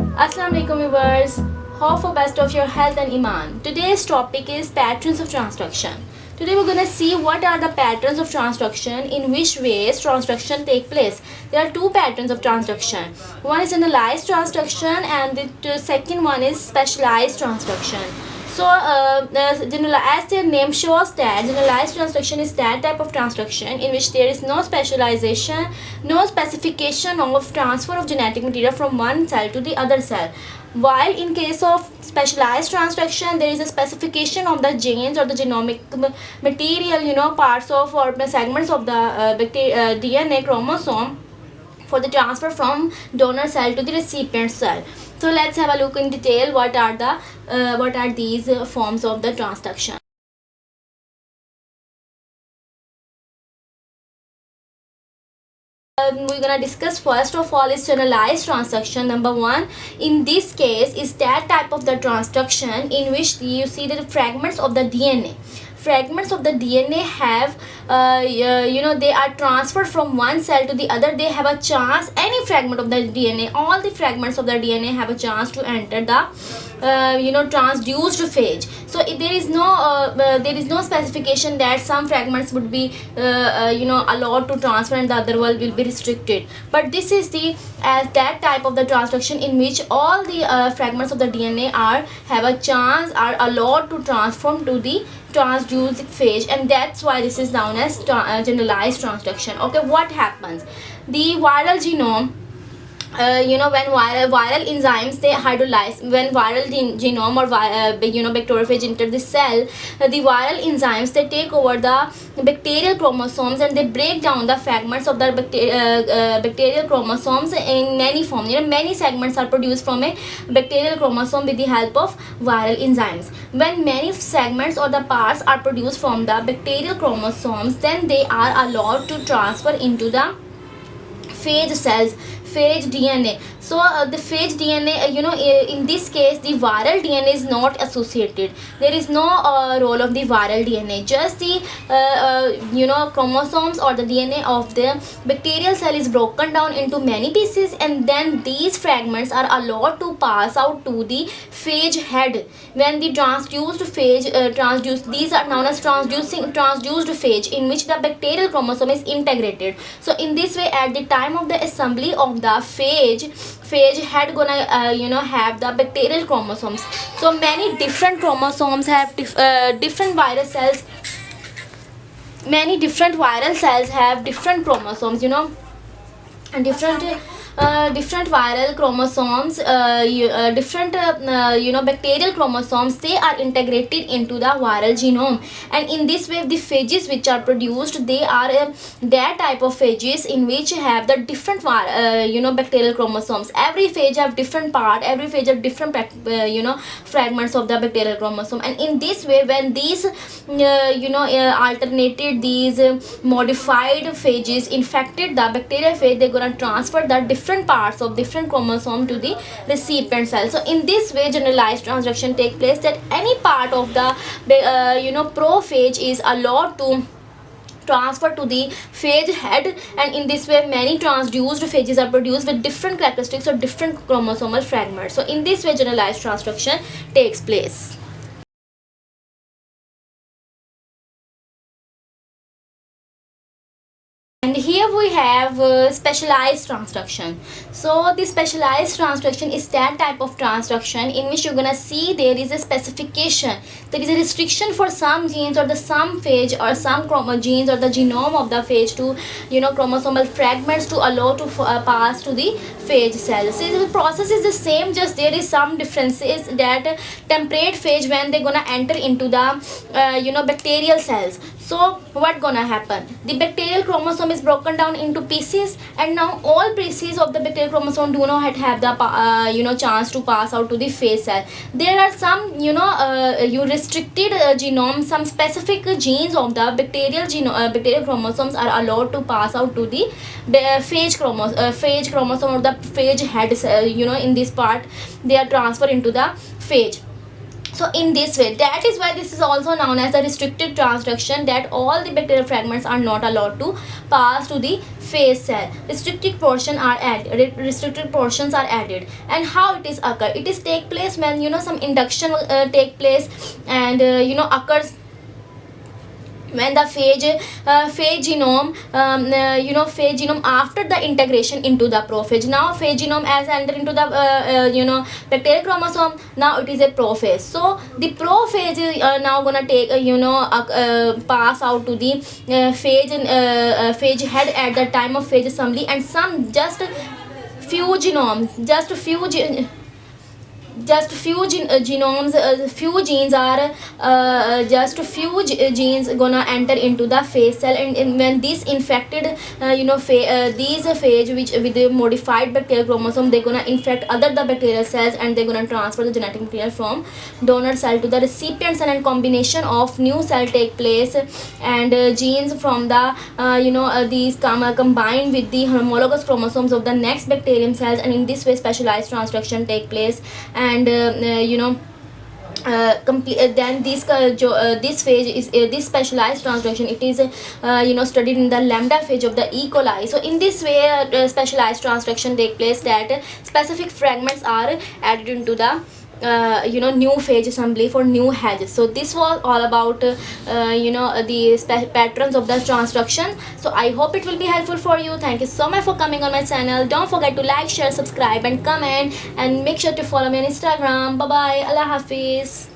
Assalamu alaikum viewers. Hope for best of your health and iman. Today's topic is patterns of transduction. Today we're gonna see what are the patterns of transduction, in which ways transduction take place. There are two patterns of transduction. One is generalized transduction and the second one is specialized transduction. So, as their name shows, that generalized transduction is that type of transduction in which there is no specialization, no specification of transfer of genetic material from one cell to the other cell. While in case of specialized transduction, there is a specification of the genes or the genomic material, parts of or segments of the DNA chromosome for the transfer from donor cell to the recipient cell. So let's have a look in detail what are these forms of the transduction. We're gonna discuss first of all is generalized transduction. Number one, in this case, is that type of the transduction in which you see the fragments of the DNA. Fragments of the DNA have they are transferred from one cell to the other. They have a chance, any fragment of the DNA, all the fragments of the DNA have a chance to enter the transduced phase. So there is no specification that some fragments would be allowed to transfer and the other one will be restricted. But this is that type of the transduction in which all the fragments of the DNA are allowed to transform to the transduced phase, and that's why this is known as generalized transduction. Okay, what happens? The viral genome, when viral enzymes they hydrolyze, when viral genome or bacteriophage enter the cell, the viral enzymes they take over the bacterial chromosomes and they break down the fragments of the bacterial chromosomes in many forms. Many segments are produced from a bacterial chromosome with the help of viral enzymes. When many segments or the parts are produced from the bacterial chromosomes, then they are allowed to transfer into the phage cells, phage DNA. So the phage DNA, in this case the viral DNA is not associated. There is no role of the viral DNA. Just the chromosomes or the DNA of the bacterial cell is broken down into many pieces, and then these fragments are allowed to pass out to the phage head. When the transduced phage these are known as transduced phage, in which the bacterial chromosome is integrated. So in this way, at the time of the assembly of the phage head gonna have the bacterial chromosomes. So many different chromosomes have different viral cells. Many different viral cells have different chromosomes, and different viral chromosomes, bacterial chromosomes, they are integrated into the viral genome, and in this way the phages which are produced, they are that type of phages in which have the different bacterial chromosomes. Every phage have different part, every phage have different fragments of the bacterial chromosome, and in this way when these alternated, these modified phages infected the bacterial phage, they're gonna transfer the different parts of different chromosome to the recipient cell. So in this way generalized transduction take place, that any part of the prophage is allowed to transfer to the phage head, and in this way many transduced phages are produced with different characteristics or different chromosomal fragments. So in this way generalized transduction takes place. And here we have specialized transduction. So the specialized transduction is that type of transduction in which you're gonna see there is a specification, there is a restriction for some genes or the some phage or some genes or the genome of the phage to chromosomal fragments to allow to pass to the phage cells. So the process is the same, just there is some differences that temperate phage, when they're gonna enter into the bacterial cells. So what gonna happen? The bacterial chromosome is broken down into pieces, and now all pieces of the bacterial chromosome do not have the chance to pass out to the phage cell. There are some restricted genome, some specific genes of the bacterial chromosomes are allowed to pass out to the phage chromosome or the phage head. In this part they are transferred into the phage. So in this way, that is why this is also known as the restricted transduction, that all the bacterial fragments are not allowed to pass to the phase cell. Restricted portion are added, restricted portions are added. And how it is occur? It is take place when some induction take place, and occurs when the phage genome phage genome after the integration into the prophage. Now phage genome as enter into the bacterial chromosome, now it is a prophase. So the prophage is now gonna take pass out to the phage head at the time of phage assembly, and some few genomes just few genomes, few genes are just few genes gonna enter into the phase cell, and when this infected these phage which with the modified bacterial chromosome, they're gonna infect other the bacterial cells, and they're gonna transfer the genetic material from donor cell to the recipient cell, and combination of new cell take place, and genes from the these combined with the homologous chromosomes of the next bacterium cells, and in this way specialized transduction take place. And then this phase is this specialized transduction, it is studied in the lambda phase of the E. coli. So in this way specialized transduction take place, that specific fragments are added into the new phage assembly for new hedges. So this was all about the patterns of the transduction. So I hope it will be helpful for you. Thank you so much for coming on my channel. Don't forget to like, share, subscribe and comment, and make sure to follow me on Instagram. Bye bye. Allah Hafiz.